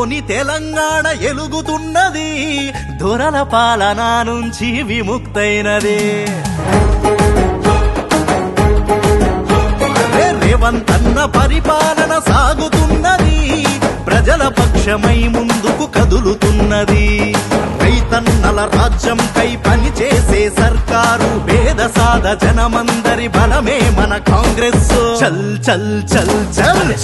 తోని తెలంగాణ ఎలుగుతున్నది, దొరల పాలన నుంచి విముక్తైనది. రేవంత్ అన్న పరిపాలన సాగుతున్నది, ప్రజల పక్షమై ముందుకు కదులుతున్నది. రైతన్నల రాజ్యం కై పనిచేసే సర్కారు, పేద సాద జనమందరి బలమే మన కాంగ్రెస్. చల్ చల్ చల్ చల్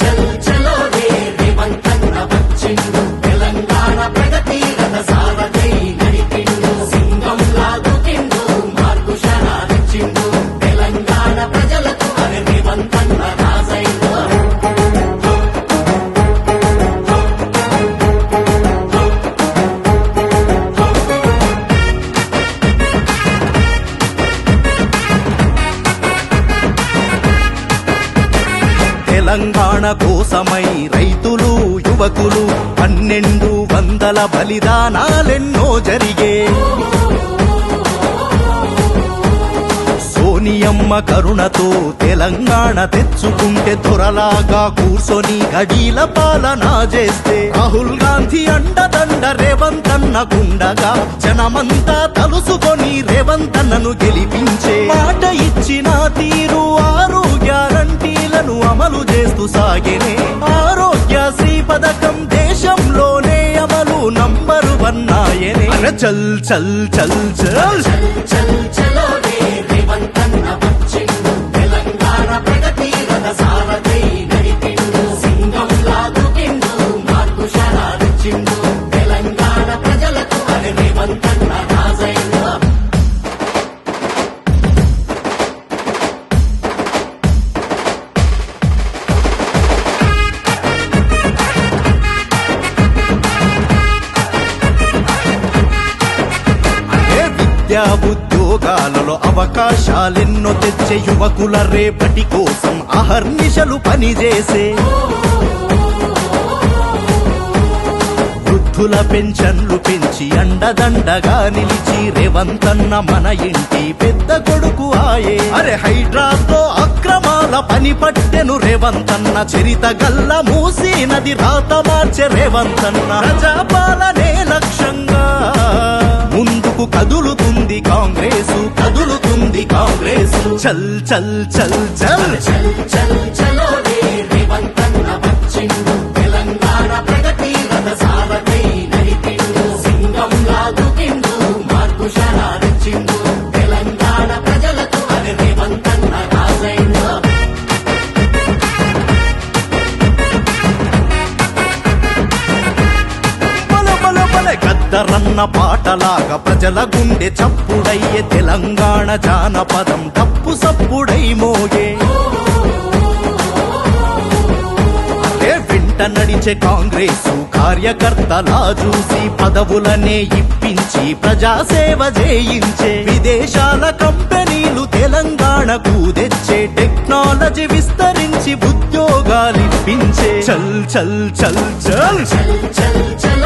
చల్ చలో రే రేవంత్ అన్న వచ్చిండు, తెలంగాణ ప్రగతి రథ సారథై నడిపిండు. సింగం లాగుతిండు, మార్పు శరాదిచ్చిండు, తెలంగాణ ప్రజలకు అరే రేవంత్ అన్న రాజైండు. తెలంగాణ కోసమై రైతులు యువకులు 1200 బలిదానాలెన్నో జరిగే. సోనియమ్మ కరుణతో తెలంగాణ తెచ్చుకుంటే, దొరలాగా కూర్చొని గడీల పాలన చేస్తే, రాహుల్ గాంధీ అండదండ రేవంత్ అన్న గుండగా, జనమంతా తలుసుకొని రేవంత్ అన్నను గెలిపించే. మాట ఇచ్చిన తీరు 6 గ్యారంటీలను అమలు చేస్తూ సాగేనే. ఆరోగ్యశ్రీ పథకం దేశంలోనే అమలు నంబర్ 1 ఆయనే. చల్ చల్ చల్ చల్ చల్ చలో రే రేవంత్ అన్న వచ్చిండు, తెలంగాణ ప్రగతి రథ సారథై నడిపిండు. సింగం లాగుతిండు, మార్పు శరాదిచ్చిండు, తెలంగాణ ప్రజలకు అరే రేవంత్ అన్న రాజైండు. విద్యా ఉద్యోగాలలో అవకాశాలెన్నో తెచ్చే, యువకుల రేపటి కోసం అహర్నిశలు పనిచేసే. వృద్ధుల పెన్షన్లు పెంచి అండదండగా నిలిచి, రేవంత్ అన్న మన ఇంటి పెద్ద కొడుకు ఆయే. అరే హైడ్రాతో అక్రమాల పని పట్టెను రేవంత్ అన్న, చరిత గల్ల మూసీ నది రాత మార్చే రేవంత్ అన్న. ప్రజాపాలనే లక్ష్యంగా ముందుకు కదులుతుంది కాంగ్రెసు, కదులుతుంది కాంగ్రెసు. చల్ చల్ చల్ చల్ చల్ చల్ చలో రే రేవంత్ అన్న వచ్చిండు, తెలంగాణ ప్రగతి రథ సారథై నడిపిండు. సింగం లాగుతిండు, మార్పు శరాదిచ్చిండు, తెలంగాణ ప్రజలకు అరే రేవంత్ అన్న రాజైండు. గద్దరన్న పాటలాగా ప్రజల గుండె చప్పుడయ్యే, తెలంగాణ జానపదం తప్పు సప్పుడై మోగే. అదే వెంట నడిచే కాంగ్రెసు కార్యకర్తలా చూసి, పదవులనే ఇప్పించి ప్రజాసేవ చేయించే. విదేశాల కంపెనీలు తెలంగాణకు తెచ్చే, టెక్నాలజీ విస్తరించి ఉద్యోగాలిప్పించే. చల్ చల్ చల్ చల్ చల్ చల్